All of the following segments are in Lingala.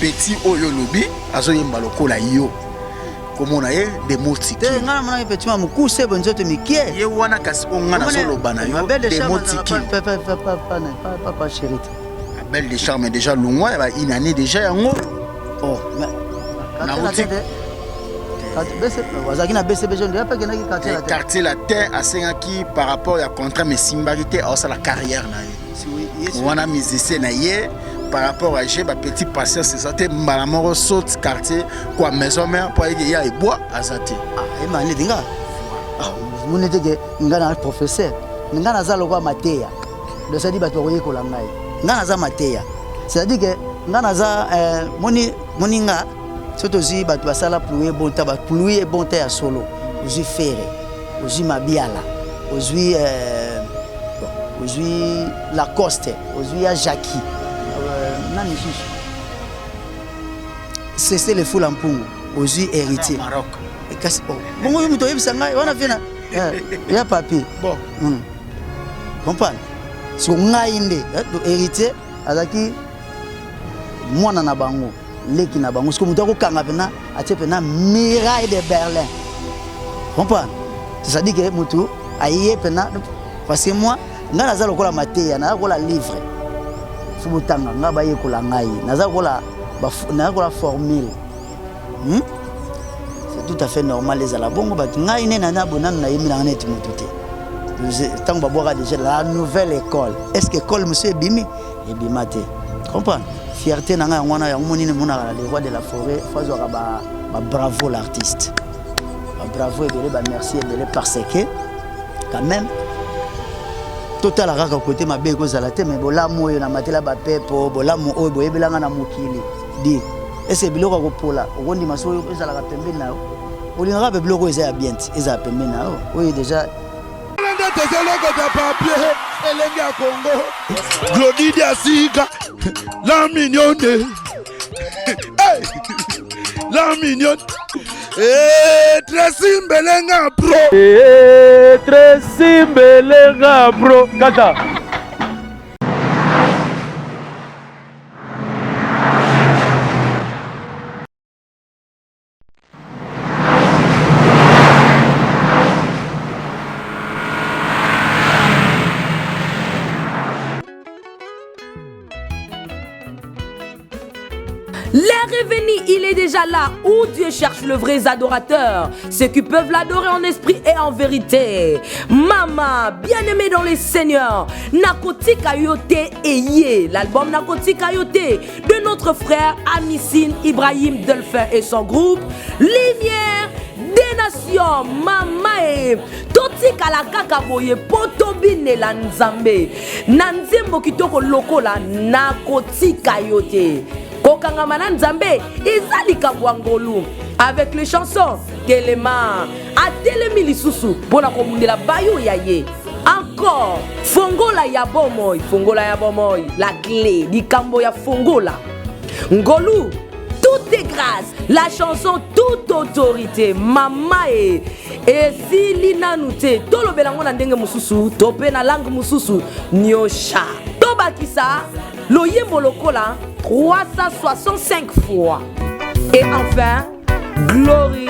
petit oyo lobi azoyemba lokola yo komona ye de motiki te ngana mona effectivement mukuse bonzoto mikie ye wana kasi ongana soloba na yo de motiki papa chérie belle de charme déjà longwa ya une année déjà yango oh na motiki quartier latin asengaki par rapport à contrat mais simbarité à la carrière na ye wana musicien na ye par rapport à j'ai ba petit patient c'est ça te malamoro saute quartier quoi maison mère pour y a et bois azati ah et mani dinga ah mon était ngana professeur ngana za lokwa mateya de ça dit ba to ko la ngai ngana za mateya c'est à dire que ngana za moninga surtout si ba to sala pluie bon tabac pluie bon terre solo ozi ferre ozi mabiala ozi Lacoste ozi ya Jackie nani juste c'est le fou lampungu ozi héritier Maroc et kasi bon yo muto yebisa ngai wana vena ya papier bon comprendre so ngai nde héritier azaki mwana na bango leki na bango siko muto ko kanga pena atie pena muraille de Berlin comprendre c'est à dire que muto aye pena parce que moi nga naza lokola mateya na kola livre fubutanga nga baye kola ngai naza kola formule c'est tout à fait normal les ala bongo bat ngai ne nana bonana na yemi na net mututé tant ba boira déjà la nouvelle école est-ce que école monsieur bimi et bimate comprendre fierté na nga ngwana ya moni ne mona le roi de la forêt fazo ba bravo l'artiste bravo et ba merci et parce que quand même total raka côté mabe ko zala te mais bolamu oyo na matela ba pepo bolamu oyo boyebelanga na mokili di ese biloko ko pola okondi maso oyo ezala ka pembeni na olinga be biloko eza ya bien eza pembeni na oyo déjà lenda tezoloko ta papier elengi ya Congo Glodidi asika la mignonne hey la mignonne Tracy Mbelenga bro Tracy Mbelenga bro kata L'air est venu, il est déjà là où Dieu cherche le vrai adorateur, ceux qui peuvent l'adorer en esprit et en vérité. Maman, bien-aimé dans les seigneurs, Nakoti Kayote Eye, l'album Nakoti Kayote de notre frère Amissine Ibrahim Delphin et son groupe, Lumière des Nations, Mama Toti Kalakaka Boye, Potobine la Nzambe, Nanzembo Kitoko Lokola, Nakoti Kayote. Kokangamana Nzambe, Izali Kabwangolu, avec les chansons Telema, Atelemi Lisusu, Bona Komundela Bayou Yaye. Encore, Fongola Yabomoy, la clé, Dikambo ya Fongola. Ngolu, tout est grâce, la chanson toute autorité, Mama et si Lina Nute, Tolo Belango Nandenge Mususu, Tope na langue Mususu, Nyosha, Tobakisa, Loyembo Lokola, 365 fois. Et enfin, glory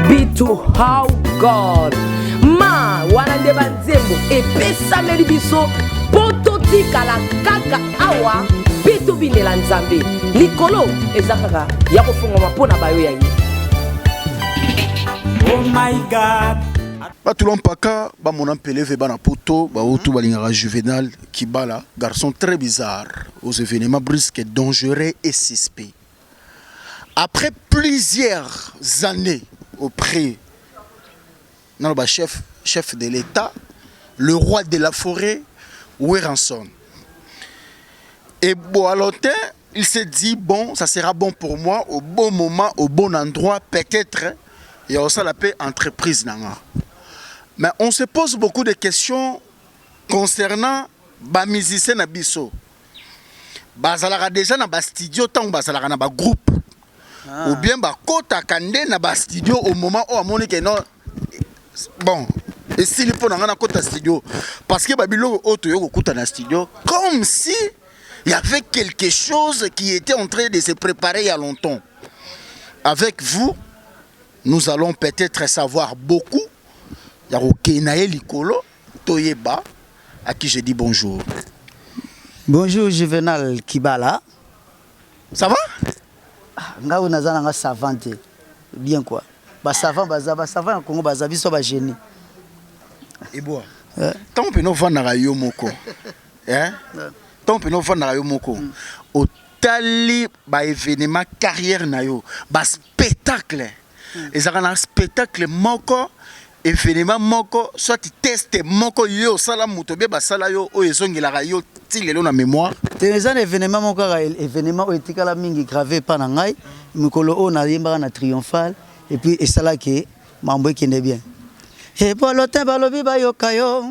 be to our God. Ma wanande banzembo et pesa meribiso pototi kala kaka awa bitu binela nzambe likolo ezakaka ya kofunga mapona bayo yayi. Oh my God. Batulon paka ba mon empeleve bana poto ba otu balingara juvénal Kibala, garçon très bizarre aux événements brusques, dangereux et suspects. Après plusieurs années auprès de chef de l'État, le roi de la forêt, Weranson. Et bon, à l'automne, il s'est dit, bon, ça sera bon pour moi, au bon moment, au bon endroit, peut-être, il y a aussi la paix entreprise. Mais on se pose beaucoup de questions concernant les musiciens na biso. Bazalaka déjà na ba studio tant bazalaka na ba groupe. Ou bien ba kota kande na ba studio au moment où amoni que non bon et s'il faut na kota studio parce que babilo auto yo kuta na studio comme si Il y avait quelque chose qui était en train de se préparer il y a longtemps. Avec vous, nous allons peut-être savoir beaucoup. Il y a Okenaye Likolo, Toyeba, à qui je dis bonjour. Bonjour Juvenal Kibala. Ça va? Nga unazana nga savante. Bien quoi. Ba savant en Congo baza biso ba génie. Et bois. Tant que nous vendons à Yomoko. Hein? Tant que nous vendons à Yomoko. Au tali ba événement carrière na yo, ba spectacle. Et ça un spectacle moko. Événement moko, soit tu testes moko yo sala mutobe ba sala yo o ezongela yo tilelo na mémoire. Tezana événement moko événement etikala mingi gravé pa na ngai mikolo o na yemba na triomphal et puis et sala ke mambo ekende bien. Et pour l'autre balobi ba yo kayo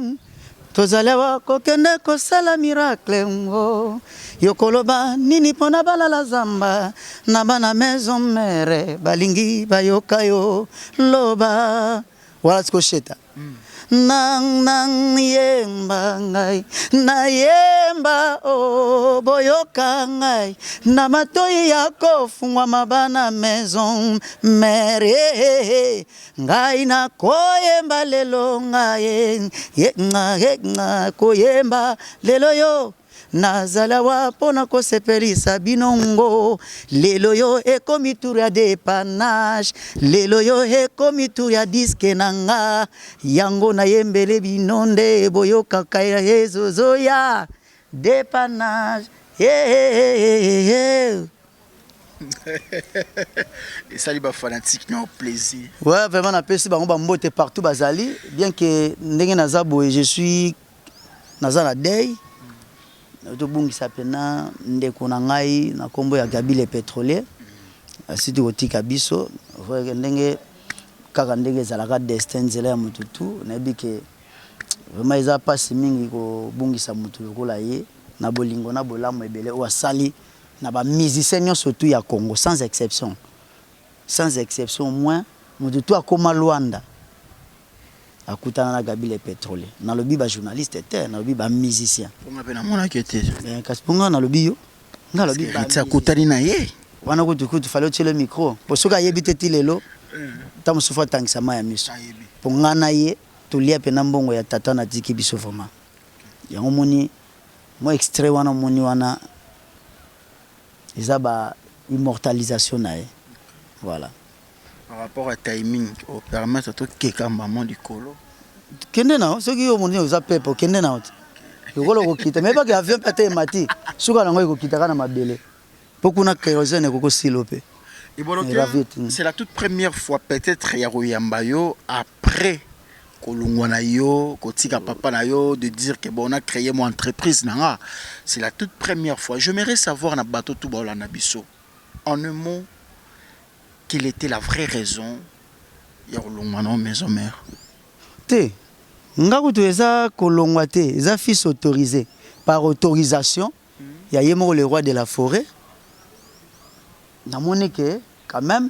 tozalewa kokende ko sala miracle ngo yokoloba nini pona balala zamba na bana maison mère balingi ba yo kayo loba. Voilà ce que je sais. Nang yemba ngai na yemba o boyoka ngai na matoi ya kofungwa mabana maison mere ngai na koyemba lelo ngai ye nga koyemba lelo yo nazalawa pona kosepelisa binongo lelo yo ekomi tour ya dépannage lelo yo ekomi tour ya disque nanga yango na yembele binonde boyoka kaira yezozo ya dépannage Et ça, les fanatiques n'ont plaisir. Ouais, vraiment, on appelle ça mbote partout bazali bien que ndenge nazabo et je suis nazana day. Tobungisa pena ndeko na ngai na kombo ya Gabile pétrolier asiti otika biso ndenge kaka ndenge zalaka destin zela ya mututu na bike vraiment eza pasi mingi ko bungisa mutu lokola ye na bolingo na bolamu ebele o asali na ba musiciens surtout ya Congo sans exception moins mututu akoma Luanda akutana na Gabile pétrolier na lobi ba journaliste était na lobi ba musicien on appelle na mona kete kasi ponga na lobi yo na lobi ba akutani na ye wana kutu fallait tirer le micro pour soka yebite ti lelo tamu sufa tangisa ma ya miso ponga na ye to lia pena mbongo ya tata na tiki biso vraiment yango moni mo extrait wana moni wana ezaba immortalisation na ye voilà. Par rapport à timing, au permettre à tout quelqu'un maman du colo. Kende na ceux qui ont monté aux appels pour kende na autre. Le colo ko kita mais pas que avion pété mati. Suka na ngoi ko kita kana mabele. Beaucoup na kérosène ko silope. Et bon c'est la toute première fois peut-être ya Royambayo après kolungwana yo, kotika papa na yo de dire que bon on a créé mon entreprise nanga. C'est la toute première fois. J'aimerais savoir na bateau tout ba na biso. En un mot quelle était la vraie raison ya kolongwana maison mère te ngakutu eza kolongwa te eza fils autorisé par autorisation ya yemo le roi de la forêt na monique quand même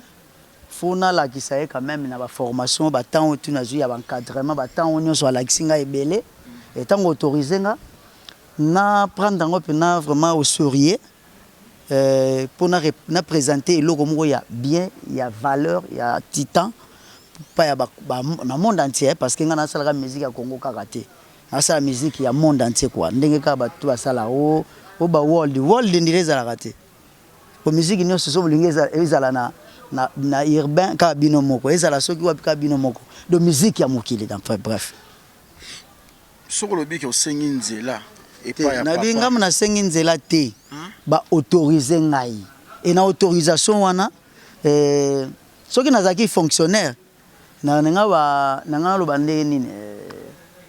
fona la kisaye quand même na ba formation ba temps tu na ya ba encadrement ba temps onyo so la kisinga ebele étant autorisé nga na prendre ngo pena vraiment au sérieux pour na présenter le il y a bien il y a valeur il y a titan pas ya na monde entier parce que ngana sala musique ya Congo karaté na sala musique ya monde entier quoi ndenge ka ba tu sala o ba world ndileza la raté pour musique nyo so bolingeza ezala na urbain ka bino moko ezala soki wa ka bino moko de musique ya mokili enfin bref sur le bic au senginzela et pas ya na binga mna senginzela te ba autoriser ngai et na autorisation wana soki nazaki fonctionnaire na nga lo bande nini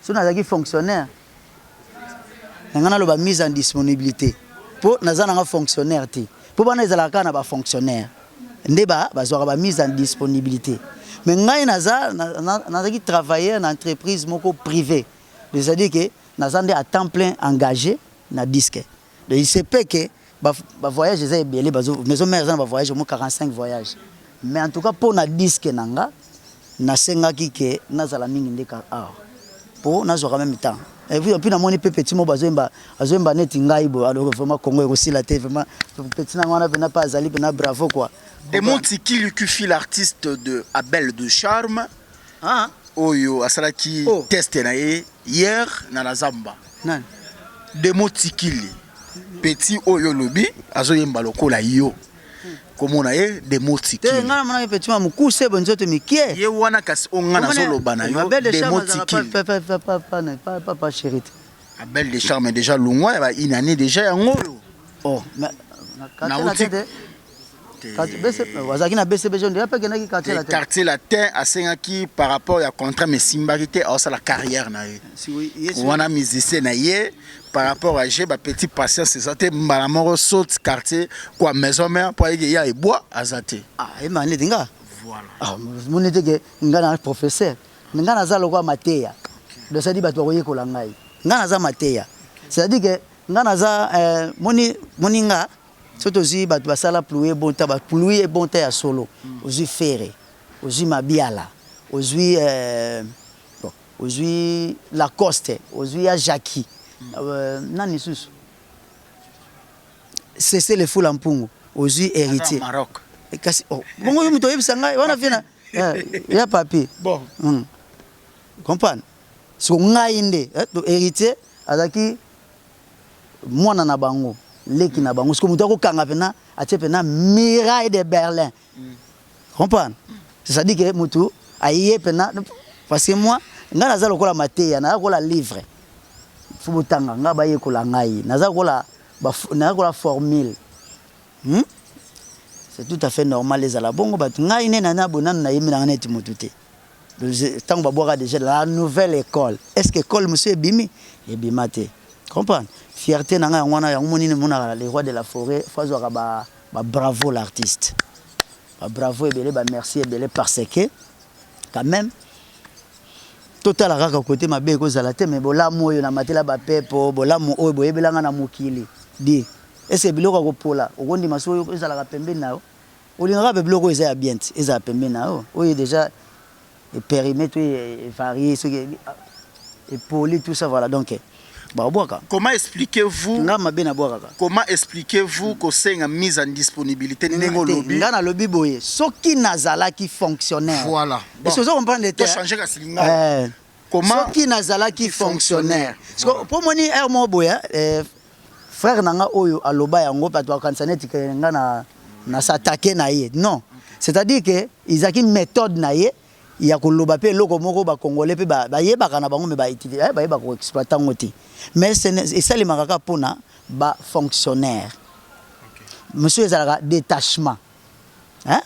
so nazaki fonctionnaire na nga lo ba mise en disponibilité pour nazana nga fonctionnaire te pour bana ezalaka na ba fonctionnaire ndeba bazwaka ba mise en disponibilité mais ngai nazaki travailler en entreprise moko privée c'est-à-dire que nazande à temps plein engagé na disque donc il se peut que ba voyage eza ebele maison mère za ba voyage au moins 45 voyages mais en tout cas pour na disque nanga na sengaki ke nazala mingi ndeka pour nazo en même temps. Et puis na moni petit mo bazemba net ngai bo alors vraiment Congo aussi la télé vraiment petit na wana na pas azali na bravo quoi. Et Montikili qui fit l'artiste de Abel de Charme. Ah Oyo asalaki test na hier na la Zamba. Nan. De Montikili petit oyo lobi azoyemba lokola yo. Comment on a des mots tiki. Te ngana mona petit ma mukuse bonzoto mikie. Ye wana kasi ongana solo bana yo des mots tiki. Pas chérie. Abel de Charme déjà loin ba une année déjà yango. Oh mais na wazaki na BCB jaune ya peke na ki quartier latin. Quartier latin asengaki par rapport à contrat mais simbarité à la carrière na ye. Si oui, wana musicien na ye par rapport à j'ai ba petit patient c'est ça te mbalamoro saute quartier quoi maison mère pour y a et bois azate. Ah et mané dinga. Voilà. Ah mon était que ngana professeur. Ngana za lokwa mateya. De ça dit ba to ko la ngai. Ngana za mateya. C'est-à-dire que ngana za moninga surtout si ba sala plouer bon ta ba plouer bon ta ya solo. Ozi ferré. Ozi mabiala. Ozi ozi Lacoste. Ozi ya Jackie. Nani susu. C'est le fou lampungu. Ozi héritier. Maroc. Et kasi oh. Bongo yo mito yebisa ngai wana fina. Ya papier. Bon. Comprendre. So ngai nde héritier azaki mwana na bango. Leki na bango. Siko muto ko kanga pena atie pena miraille de Berlin. Comprendre. C'est-à-dire que mutu aye pena parce que moi ngana za lokola mateya na lokola livre. Fubutanga nga baye kola ngai naza kola na formule. C'est tout à fait normal les ala bongo bat ngai ne nana bonana na yemi na net mutute. Tant ba boira déjà la nouvelle école. Est-ce que école monsieur bimi et bimate. Comprendre. Fierté na ngai ngwana ya monine mona les rois de la forêt fazo ba bravo l'artiste. Ba bravo et belé ba merci et belé parce que quand même total raka côté mabe ko zalate mais bolamu oyo na matela ba pepo bolamu oyo boyebelanga na mokili di ese biloko ko pola okondi maso oyo ezala ka pembe nao olinga be biloko eza ya bien eza pembe nao oyo déjà et périmètre est varié ce qui et poli tout ça voilà donc ba boaka comment expliquez-vous que c'est une mise en disponibilité nengo lobi ngana lobi boye soki nazala qui fonctionnaire voilà est-ce que vous comprenez de changer ka silinga comment soki nazala qui fonctionnaire parce que pour moni er mo boya frère nanga oyo aloba yango pa to kanisa neti ke ngana na s'attaquer na ye non c'est-à-dire que izaki méthode na ye ya koloba pe loko moko ba congolais pe ba yebaka na bango me ba utiliser ba yeba ko exploiter ngoti mais c'est ça les makaka pona ba fonctionnaire monsieur ezalaka détachement hein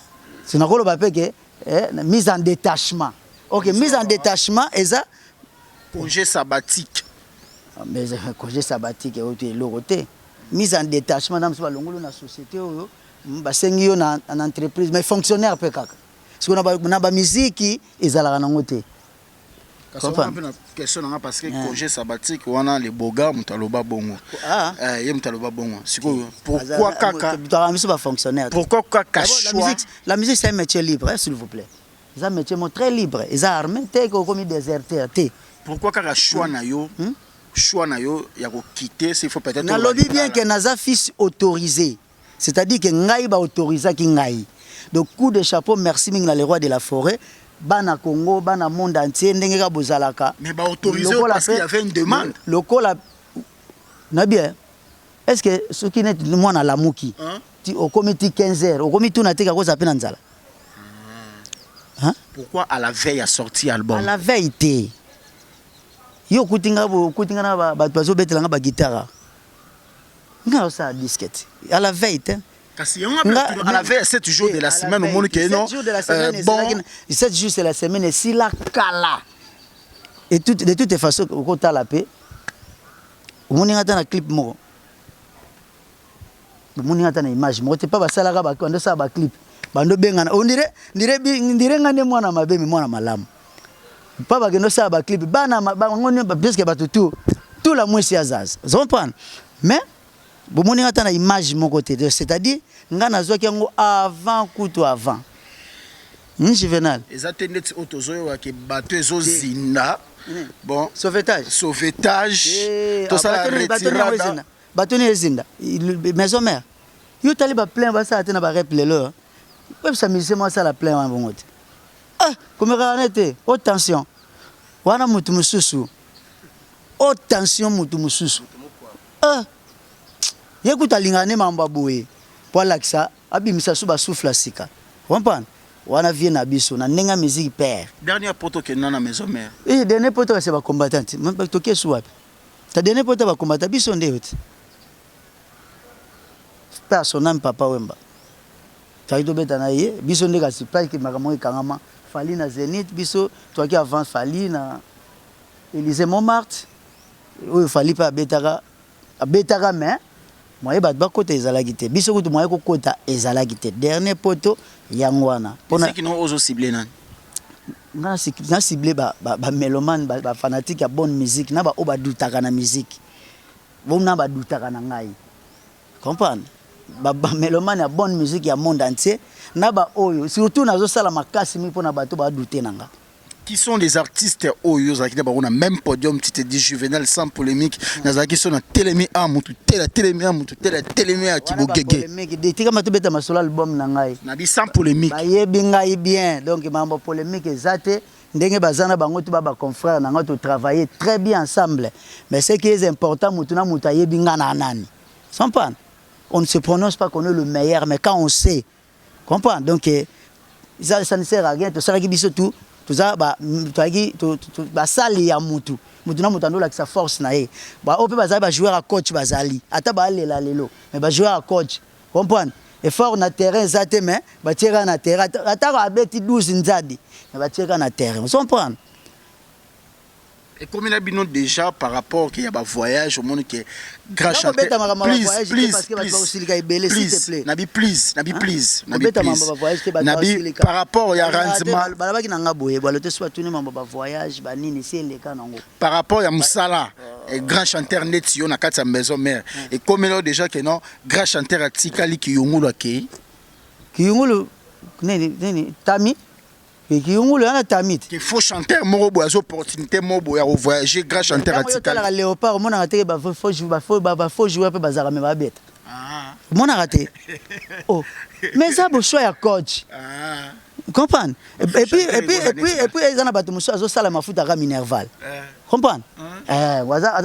c'est na koloba pe ke mise en détachement OK mise en détachement eza congé sabbatique mais congé sabbatique et autre loroté mise en détachement dans ba longolo na société oyo ba sengi yo na entreprise mais fonctionnaire pe kaka parce qu'on a ba musique ezalaka nango te question parce que congé sabbatique wana les boga mutaloba bongo ye mutaloba bongo siko pourquoi kaka ba fonctionnaire pourquoi kaka choix la musique c'est un métier libre s'il vous plaît c'est un métier très libre ils ont armé té ko comme déserteur té pourquoi kaka choix na yo ya ko quitter s'il faut peut-être na lobby bien que naza fils autorisé c'est-à-dire que ngai ba autorisé ki ngai donc coup de chapeau merci mingi na les rois de la forêt bana Congo bana monde entier ndenge ka bozalaka mais ba autorisé parce qu'il y avait une demande lokola na bien est-ce que ce qui n'est moi na lamuki tu au comité 15h au comité na teka ko zapena nzala pourquoi à la veille a sorti album à la veille té yo kutinga na ba bazo betelanga ba guitare nga ça disquette à la veille té à la veille 7 jours de la semaine au monde que non 7 jours de la semaine bon 7 jours de la semaine et si la kala et de toutes les façons au côté la paix on y a dans clip mo on y a dans image mo te pas ba sala ba quand ça ba clip bando bengana on dirait ngane mwana mabe mwana malamu pas ba que ça ba clip bana ba ngone parce que ba tout la moitié azaz vous comprenez mais bomoni ngata na image mon côté c'est-à-dire ngana zwa kiango avant kuto avant Juvenal ezatendeti otozoyo ke bato ezozinda Bon. Sauvetage. Tout ça, retirada. Batoni ezinda. Maison mère. Yo tali ba plein ba sa atena ba rep lelo. Pepe sa mise moi ça la plein en bon. Ah, comme ranete, haute tension. Wana mutu mususu. Haute tension mutu mususu. Ah. Yekuta lingane mamba boye. Pour lakisa abimisa suba souffle sika. Comprendre? Wana vient na biso na nenga musique père. Dernier poto que na maison mère. Et dernier poto c'est ba combattant. Même pas toquer sous ta dernier poto ba combattant biso ndé. Personnel papa wemba. Taito beta na ye biso ndé ka supply ki makamo ikangama fali na Zénith biso toi qui avant fali na Élysée Montmartre. Oyo fali pa betaka mais moi bat ba côté ezalaki te biso kutu moi ko kota ezalaki te dernier poto yangwana pona qui non ozo ciblé nan na ciblé ba mélomane ba fanatique ya bonne musique na ba oba dutaka na musique bona ba dutaka na ngai comprendre ba mélomane ya bonne musique ya monde entier na ba oyo surtout nazo sala makasi mi pona bato ba douter nanga. Qui sont des artistes oyo zaki na ba même podium tu te dis Juvenal sans polémique na zaki sont na télémi a mutu télémi a mutu télémi a kibogege polémique tika matu beta masolo album na ngai na bi sans polémique ba yebi ngai bien donc mambo polémique ezate ndenge bazana bango tu ba confrère na ngoto travailler très bien ensemble mais ce qui est important mutu na mutu yebi ngana nani sans pas on ne se prononce pas qu'on est le meilleur mais quand on sait comprends donc ça ne sert à rien tout ça qui biso tout ça ba sali ya mutu na mutu ndola sa force na ye ba ope bazali ba joueur à coach bazali ata ba lela lelo mais ba joueur à coach comprendre effort na terrain zate mais ba tira na terrain ata ba beti 12 nzadi mais ba tira na terrain vous comprenez. Et comme il a bien déjà par rapport qu'il y a un voyage au monde qui est grand chanteur. Please, Nabi, please. Nabi, par rapport à arrangement. Par rapport à Moussala, grand chanteur net, il y a une maison mère. Et comme il a déjà que non, grand chanteur à Tikali qui yungulu qui yungulu, Tami. Et qui ont le tamit. Il faut chanter mobo as opportunité mobo ya voyager grand chanteur atical. La léopard mon raté faut jouer peu bazar mais ba bête. Ah. Mon raté. Oh. Mais ça bo choix ya coach. Ah. Comprendre. Et puis ils en a battu monsieur azo sala mafuta ka minerval. Comprendre. Waza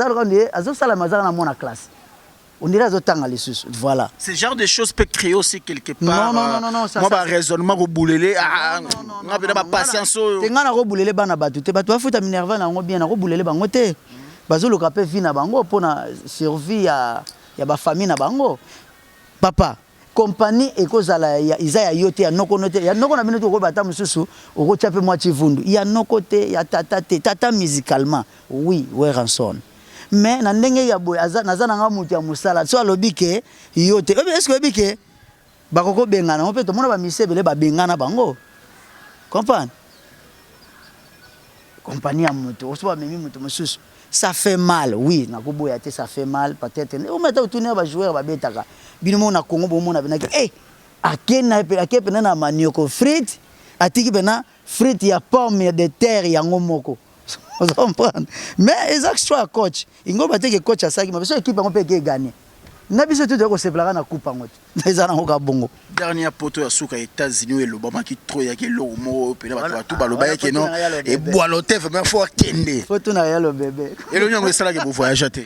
azo sala mazara na mon classe. On dirait autant les sous. Voilà. Ce genre de choses peut créer aussi quelque part. Non. Moi, bah raisonnement au boulelé. On a pas patience. T'es ngana au boulelé bana batu. T'es batu afuta minerva na bien na au boulelé bango te. Bazo le capé vie na bango pour na survie ya ba famille na bango. Papa, compagnie ekozala ya Isaiah yote ya noko note. Ya noko na binoto ko bata mususu, oko chape moitié vundu. Ya noko te, ya tata musicalement. Oui, ranson. Mais na ndenge ya boy nazana nga mutu ya musala so alobi ke yote est-ce que bike bakoko bengana on peut to mona ba misebele ba bengana bango comprendre compagnie ya mutu o so ba memi mutu mususu ça fait mal oui na ko boya te ça fait mal peut-être on meta tourner ba joueur ba betaka bino mona Congo bo mona benaki akena pe na manioko frite atiki bena frite ya pomme de terre ya ngomoko. Vous comprenez? Mais ils ont choisi coach. Ils ont battu que coach à ça, mais c'est l'équipe qui peut gagner. Na biso tout de se plaira na coupe en mode. Les ana bongo. Dernier poteau à souka États-Unis et l'Obama qui trop ya que l'homo pe na tout baloba que non et boalote vraiment faut kende. Faut tout na ya le bébé. Et le nyongo sala que vous voyager te.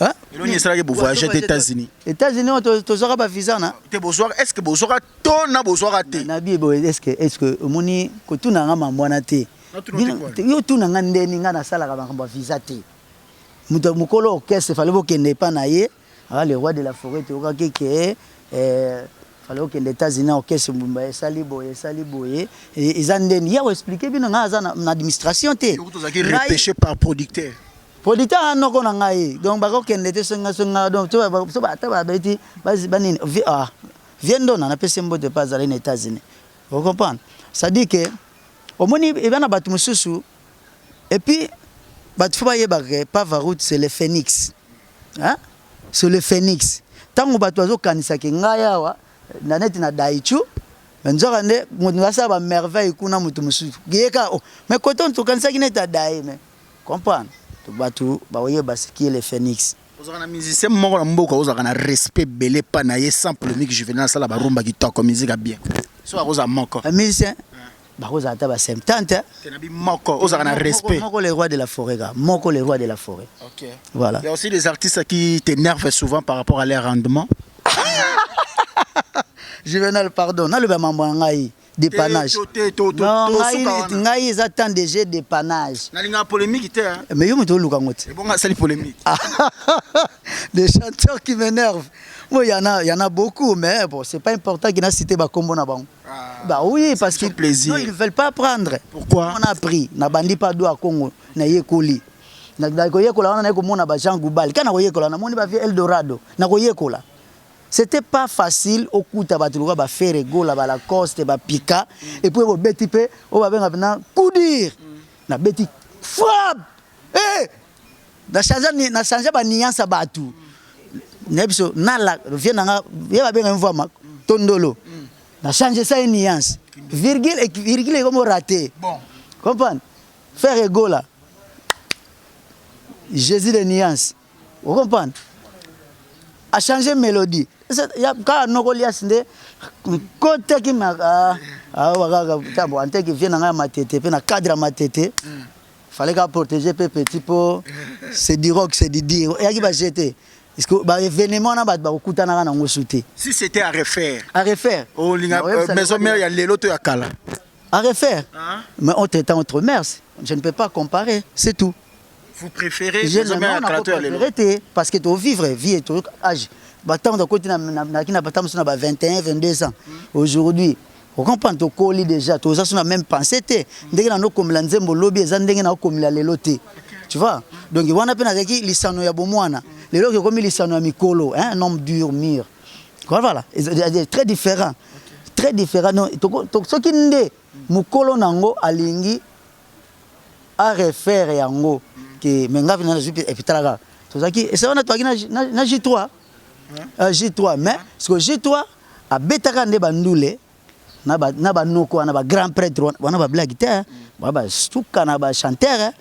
Hein? Et le nyongo sala que vous voyager aux États-Unis. États-Unis to zora ba visa na. Te bozora est-ce que bozora to na bozora te. Na bi bo est-ce que moni ko tout na ngama mwana te. Yo tout na ngandeni ngana sala ka ba visa te. Muto mukolo orchestre fallait bokende pa na ye. Le roi de la forêt te oka keke fallait que les États-Unis orchestre mbumba sali boye et ils en donnent ya expliquer bien nga za na administration te. Vous avez repêché par producteur. Producteur non ko na ngai donc ba ko kende te songa donc to ba beti banini viendo na pese mbote pas aller aux États-Unis. Vous comprenez? Ça dit que au moni e bana batu mususu et puis batu fa yeba ke Pavarut c'est le phénix. Hein? C'est le phénix. Tant que batu azo kanisa ke ngaya wa na neti na daichu nzoka nde mutu ngasa ba merveille kuna mutu mususu. Gieka mais quand on to kanisa ki neta dai mais comprendre to batu ba oye basiki le phénix Vous avez un musicien mort en mboka, vous avez un respect belé panaye sans polémique juvénal ça la barumba qui toque musique bien. So vous avez moko. Un musicien ba vous avez ba 70 Tenabi moko, vous avez un respect. Moko le roi de la forêt gars, moko le roi de la forêt. OK. Voilà. Il y a aussi des artistes qui t'énervent souvent par rapport à leur rendement. Juvenal pardon, na le ba mambo ngai dépannage. Non, ngai ils attendent déjà dépannage. Na linga polémique était hein. Mais yo muto luka ngote. Et bon ça les polémique. Des chanteurs qui m'énervent. Moi il y en a beaucoup mais bon, c'est pas important qu'il a cité ba kombo na bango. Bah oui parce qu'ils plaisir. Ils ne veulent pas apprendre. Pourquoi? On a appris na bandi pas do à Congo na yekoli. Na koyekola on na ko mona ba Jean Goubal. Kana koyekola na moni ba vie Eldorado. Na koyekola. C'était pas facile au coup tabatuluka ba faire gola ba la coste ba pika et puis au beti pe o ba benga na coudir na beti frappe na changer ba nuance batu nebso na la vient na ya ba benga mvama tondolo na changer ça une nuance virgule et virgule comme raté bon comprendre faire gola Jésus de nuance vous comprenez a changer mélodie il y a quand no golias ndé côté qui m'a waka tambo ante qui vient na matete pe na cadre matete fallait qu'à protéger pe petit po c'est du rock c'est du dire et qui va jeter est-ce que ba événement na ba okutana na ngosuté si c'était à refaire oh linga maison mère ya lelo to ya kala à refaire mais autre temps autre mers je ne peux pas comparer c'est tout. Vous préférez maison mère ya kala lelo parce que tu vivre vie et tout âge battant de côté na kina battant sur 21 22 ans aujourd'hui on comprend to koli déjà to ça sur la même pensée té ndenge na no comme la nzembo lobby eza ndenge na comme la leloté tu vois donc wana pena zaki lisano ya bomwana lelo ke comme lisano ya mikolo un homme dur mûr voilà très différent non to soki nde mukolo nango alingi a refaire yango que menga vina na epitala to zaki et ça on a toi na J3 J3 mais ce que J3 a betaka nde bandule na ba noko na ba grand prêtre wana ba blague te ba stuka na ba chanteur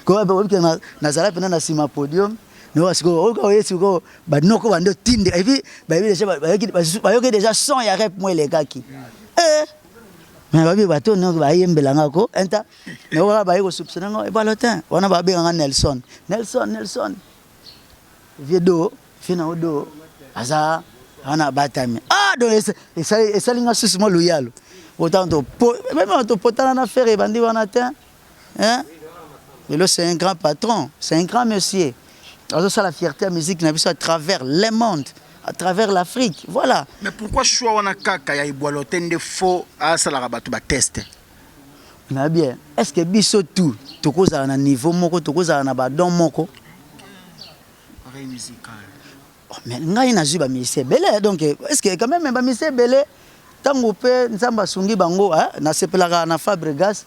ko ba na zala pena na sima podium no siko o yesu ko ba noko bando tinde et puis ba déjà ba yoki déjà son ya rap moi les gars qui mais ba bi bato no ba yembela ngako enta no ba yiko soupçonner ngo e balotin wana ba benga Nelson viedo fina odo aza ana batami donc ça linga sous mo loyal autant to même to potana na faire bandi wana te hein le c'est un grand patron c'est un grand monsieur alors ça la fierté à musique na biso à travers le monde à travers l'Afrique voilà mais pourquoi choix wana kaka ya ibwalotende faux à ça la batu ba test na bien est-ce que biso tout to koza na niveau moko to koza na ba don moko oreille musicale. Mais ngai na zuba musicien belé donc est-ce que quand même ba musicien belé tango pe nzamba sungi bango na sepelaka na Fabregas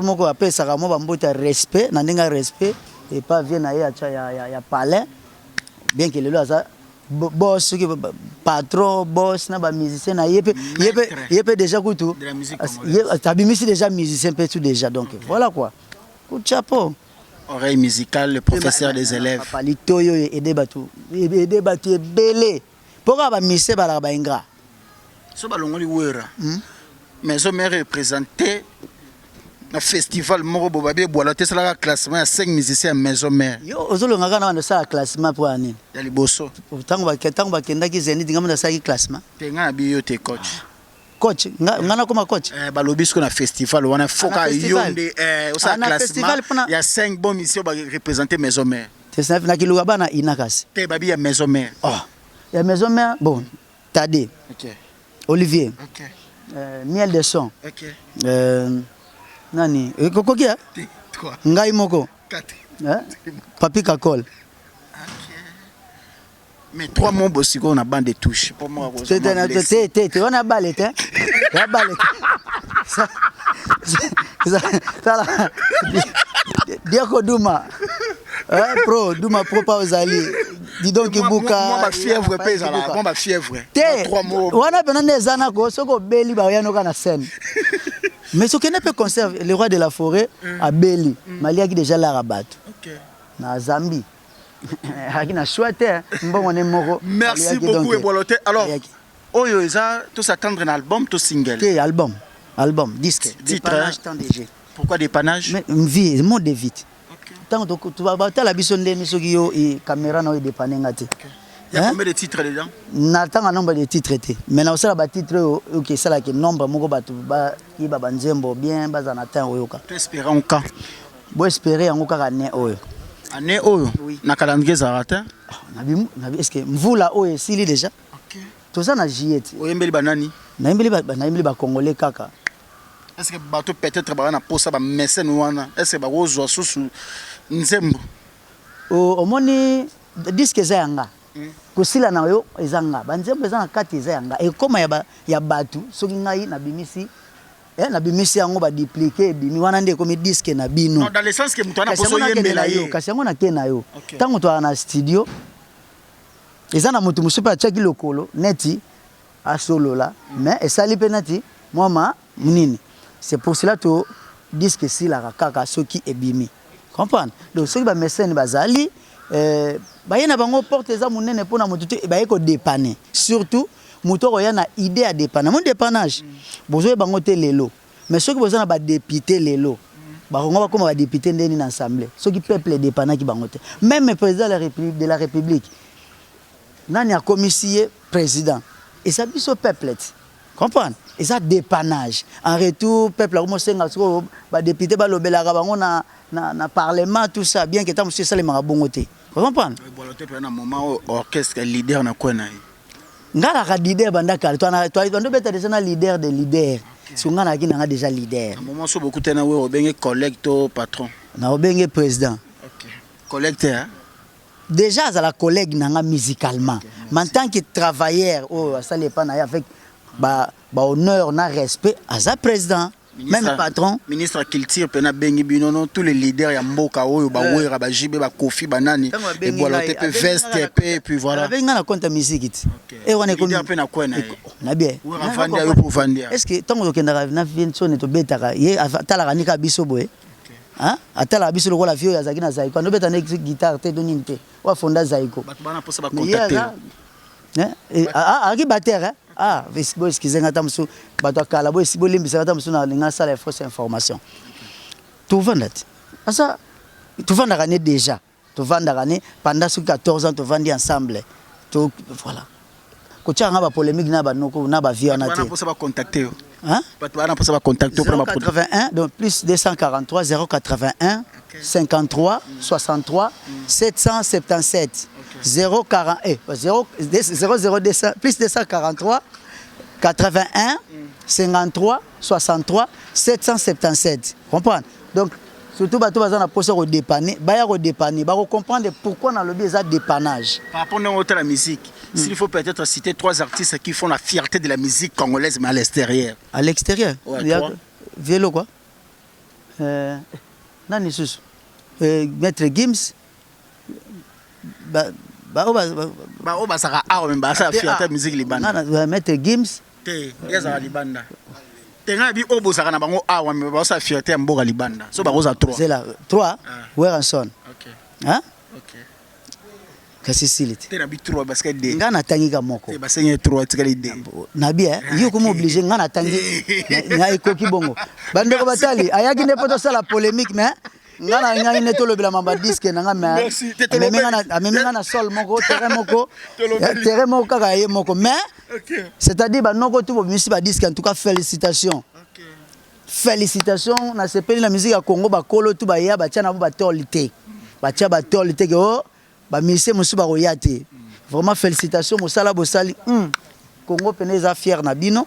moko apesa ka mo bambota respect na ndinga respect et pas vient na ya palais bien que le loza boss qui patron boss na ba musicien na yepé déjà kutu tabimisi déjà musicien pe tout déjà donc voilà quoi coup de chapeau. Oreille musicale, le professeur des élèves. Papa Litoyo et des bateaux belé. Pourquoi ba mise ba la ba ingra? So ba longoli wera. Mais on m'a représenté un festival moko bobabe boalote ça la classement ya 5 musiciens maison mère. Yo ozolonga kana na ça classement pour ani. Ya liboso. Tango ba kenda ki zeni dinga na ça classement. Tenga bi yo te coach. Coach ngana comme coach balobisco na festival wana foka yonde au sa classement il y a 5 bons missions ba représenter maison mère c'est ça na kiluga bana inakas te babi ya maison mère ya maison mère bon Tadé OK Olivier OK Miel de son OK nani kokokia 3 ngai moko 4 Papi Kakol. Mais 3 mots bosiko on a bande de touches pour moi on a ballet hein la ballet ça Diako Duma pro Duma pro pa ozali dis donc buka moi ma fièvre pèse là moi ma fièvre 3 mots wana pena nezana ko soko beli ba yano kana scène mais ce qui ne peut conserver le roi de la forêt à Beli Malia qui déjà la rabat. na Zambie. Akina chouette mbongo ne moko. Merci beaucoup Ebolote. Alors oyo eza tout s'attendre un album tout single. Quel album? Album, disque. Dépannage temps DG. Pourquoi dépannage? Une vie, mot de vite. Tant que tu vas battre la bison de Nisogio et caméra no dépanner ngate. Il y a combien de titres dedans? N'attend un nombre de titres été. Mais là aussi la titre OK ça là que nombre moko batu ba ki ba banzembo bien bazanata oyoka. Tu espérer en quand? Bo espérer en ka année oyo. Année oyo na calendrier zarata? Nabi est-ce que mvula oyo sili déjà? OK. Tout ça na jiet. Oyembeli banani? Naembeli ba congolais kaka. Est-ce que bateau peut-être ba na posa ba mécène wana? Est-ce que ba ozo susu nzembo? O moni disque za yanga. Kusila na yo ezanga. Banzembo ezanga kati za yanga. E koma ya batu soki ngai na bimisi na bimisi yango ba dupliquer bimi wana nde komi disque na bino. Non dans le sens que mutu ana poso yembela yo. Kasi yango na kena yo. Tango to na studio ezana mutu musupa chaki lokolo neti a solo là mais esali penati mama munini. C'est pour cela que disque si la kaka soki ebimi. Comprendre? Donc ceux qui ba mécène bazali ba yena bango porte za munene pona mutu ba yeko dépanner. Surtout mutu ko yana idée à dépanner. Mon dépannage. Bozo bango te lelo. Mais ceux qui besoin ba député lelo. Ba kongo ba comme ba député ndeni na assemblée. Ceux qui peuple dépanner qui bango te. Même le président de la République. Nani a commissaire président. Et ça biso peuple. Comprendre? Et ça dépannage. En retour, peuple a commencé à député balobela bango na parlement tout ça bien que tant monsieur ça les marabongoté. Comprendre? Bolote pe na moment orchestre leader na kwena. Ngala ka leader banda kala toi ndo beta déjà na leader de leader. Si ngana ki na déjà leader. À moment so beaucoup tena we obenge collecto patron. Na obenge président. OK. Collecteur. Déjà à la collègue nanga musicalement. Mais en tant que travailleur ça les pas avec ba honneur na respect à sa président ministre, même patron ministre culture pena bengi binono tous les leaders ya mboka oyo ba wera ba jibe ba kofi banani et bolote pe veste pe puis voilà benga na compte musique et on est comme leader pena kwena na bien wera vandia yo pour vandia est-ce que tango okenda na viensone to betaka ye atala kanika biso boye hein atala biso lokola fio ya zakina zaiko ndo beta na guitare te do ninte wa fonda zaiko bato bana posa ba contacter aki batteur excusez ngata musu bato kala bo sibo limbisa ngata musu na linga sala fausse information tout vendat ça tout venda gagner déjà tout venda gagner pendant 14 ans tout vendi ensemble tout voilà ko tchanga ba polémique na ba noko na ba vie na te bana posa ba contacter hein bato bana posa ba contacter pour 81 donc plus 243 081 53 63 777 040 00200 plus 243 81 53 63 777. Comprendre? Donc surtout bato bazana poser au dépanner, baya au dépanner, ba comprendre pourquoi dans le biais ça dépannage. Par rapport à la musique, s'il faut peut-être citer 3 artistes qui font la fierté de la musique congolaise mais à l'extérieur. À l'extérieur? Ouais, Vélo quoi? Nani sus? Maître Gims. Ba saka awa même ba sa fierté musique libanda. Maître Gims. Te yeza libanda. Tenga bi obo saka na bango awa mais ba sa fierté mboka libanda. So ba rosa 3. C'est là 3. Weranson. OK. Hein? OK. Kasi silite. Te na bi 3 parce que de. Ngana tangika moko. Te ba senye 3 tikali de. Na bien, yo comme obligé ngana tangi. Na ekoki bongo. Bandeko batali ayaki ne poto sala polémique mais ngana ngana ne to lobela mamba disque nanga mais amemanga na sol moko terrain moko kaka ye moko mais c'est-à-dire ba noko tout misi ba disque en tout cas félicitations. Félicitations na sepeli la musique ya Congo ba kolo tout ba ya ba tia na ba tolité. Ba tia ba tolité que oh ba misi musu ba royate. Vraiment félicitations mosala bosali. Congo peneza fier na bino.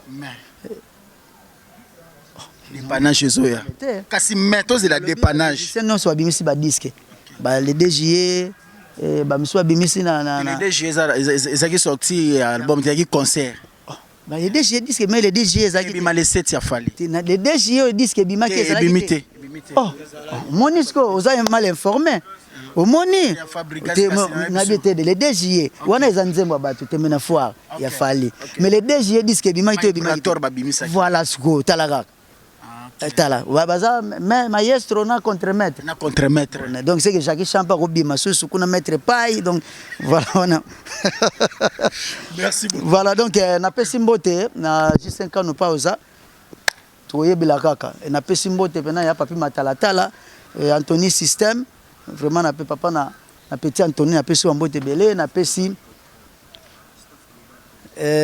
Dépannage zoya. Kasi méthode de la dépannage. C'est non soit bimisi ba disque. Ba le DJE ba miso bimisi na le DJE ça qui sorti album qui concert. Ba le DJE disque mais le DJE ça qui bima les 7 ya fali. Le DJE disque bima qui ça bimité. Oh, Monisco, vous avez mal informé. Au moni. Na bité de le DJE. Wana ezanzemba batu temena foire ya fali. Mais le DJE disque bima qui bima. Voilà ce go talaga. Tala, baza maestro na contre-maître. Na contre-maître. Donc c'est que Jackie Champa Robima sous kuna maître paille donc voilà on a... Merci beaucoup. Voilà donc na pesimbote na Justin Kanu pausa. Toye bilakaka. Na pesimbote pena ya papi Matalatala Anthony System vraiment na papa na petit Anthony na pesi mbote belé na pesi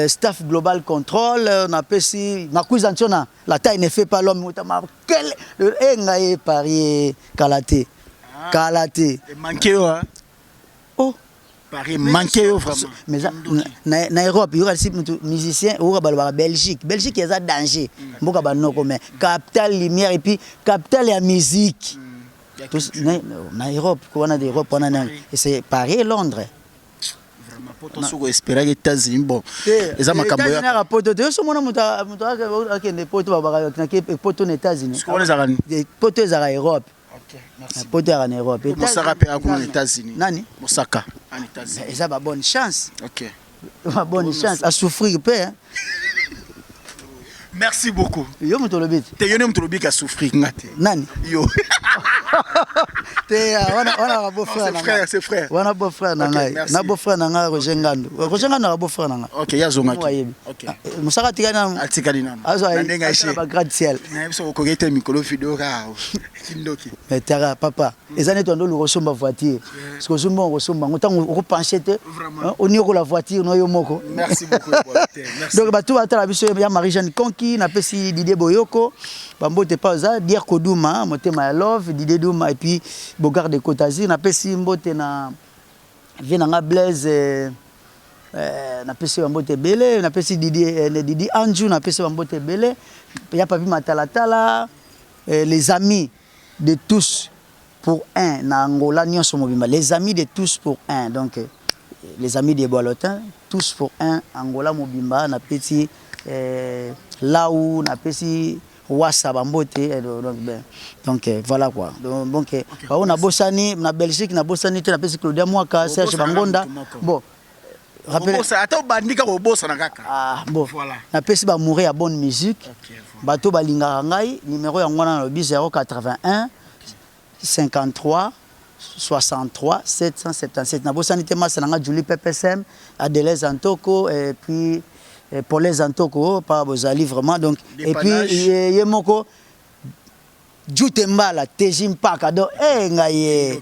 staff global control on appelle si Marcus Antiona la taille ne fait pas l'homme quel engaye Paris Kalaté manqué hein oh Paris manqué vraiment mais na Europe il y aura aussi musicien ou ba Belgique il y a danger mboka ba noko mais capital lumière et puis capital la musique na Europe on a des Europe on a et c'est Paris et Londres. Poto soko espérer que États-Unis bon eza makambo ya na poto de so mona muta akende poto babaka na ke poto na États-Unis ce qu'on les a poto za Europe. OK merci Poto en Europe Mosaka pe akuna aux États-Unis nani Mosaka en États-Unis eza ba bonne chance. OK Ba bonne chance à souffrir pe hein. Merci beaucoup. Yo mutolobit. Te yone mutolobit ka souffrir ngate. Nani? Yo. Te wana beau frère nanga. C'est frère. Wana beau frère nanga. Na beau frère nanga Roger Ngando. Roger Ngando na beau frère nanga. OK, yazonga. OK. Musaka tikana. Atikali nana. Azo ay. Ba grade ciel. Na biso ko kogete mikolo video ka. Kindoki. Tara papa. Ezane tondo lu resomba voiture. Parce que zomba resomba ngotango ko pencher te. On y ko la voiture no yo moko. Merci beaucoup. Merci. Donc ba tout atala biso ya Marie-Jeanne Konki na pesi Didier Boyoko. Bambote pausa dire Koduma motema ya love Didier Douma et puis Bogard de Côte-d'Azur na pesi mbote na Venanga Blaise na pesi bambote belé na pesi Didier Anjou na pesi bambote belé ya papi Matalatala les amis de tous pour un na Angola nyonso mobimba les amis de tous pour un donc les amis des Boilotins tous pour un Angola mobimba na pesi là où na pesi wasa bambote donc voilà quoi donc on a bossani na Belgique na bossani te na pesi Claudia Mwaka Serge Bangonda bon rappelle ça attends bandika ko bossa na kaka ah bon voilà na pesi ba mourir à bonne musique bato balinga ngai numéro ya ngwana na lobi 081 53 63 777 na bossani te masa na Julie PPSM Adelaise Antoko et puis pour les Antoko par Bozali vraiment donc et puis yemoko Jutembala Tejim Pakado ngaye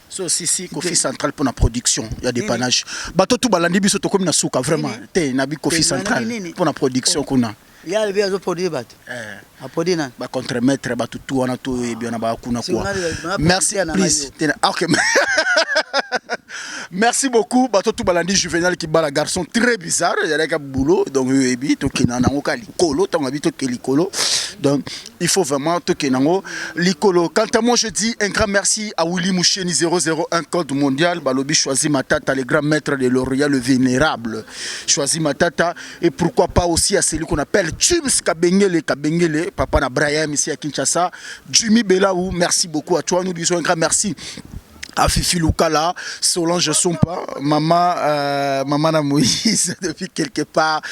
so si Kofi Central pour la production il y a des panaches bato tout balandi biso to comme na suka vraiment te na bi Kofi Central pour la production kuna il y a le bien de produire bato a produire na ba contre-maître bato tout wana to et bien na ba kuna quoi merci please OK merci beaucoup bato tout balandi Juvenal qui bala garçon très bizarre il y a des boulot donc ebi to kinana ngoka likolo tango habito ke likolo donc il faut vraiment to kinango likolo quant à moi je dis un grand merci à Willy Moucheni 001 code mondial balobi choisi Matata le grand maître de L'Oréal le vénérable choisi Matata et pourquoi pas aussi à celui qu'on appelle James Kabengele papa na Brian ici à Kinshasa Jimmy Belaou merci beaucoup à toi nous disons un grand merci à Fifi Lukala, Solange Sompa, maman na Moïse depuis quelque part.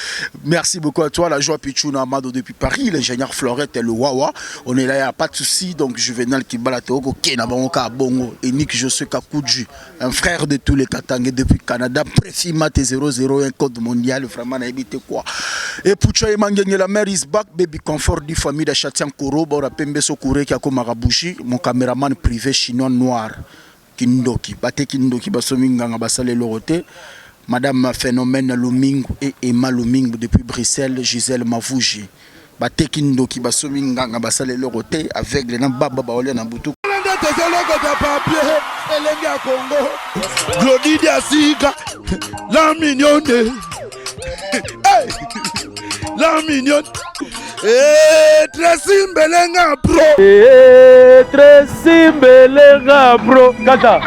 Merci beaucoup à toi, la joie Pichouna Amado depuis Paris, l'ingénieur Florette et le Wawa. On est là, il n'y a pas de souci. Donc Juvenal Kibalate, Kena Bangoka Bongo, et Nick José Kakudju, un frère de tous les Katangais depuis Canada, Préfimate 001 code mondial, vraiment n'a évité quoi. Et Poucha Emangenge, la mère is back, baby confort du famille de Chatian Koro, Bora Pembe Sokure qui a comme Marabouchi, mon caméraman privé chinois noir. Kindoki, Bate Kindoki, Basominganga, Basale Lorote, Madame Phénomène Lumingu et Emma Lumingu depuis Bruxelles, Gisèle Mavouji. Bate Kindoki, Basominganga, Basale Lorote, avec les Nambaba Baolé Namboutou. Glodidia Sika, la mignonne. La mignonne. Tracy Mbelenga bro. Tracy Mbelenga bro. Kata.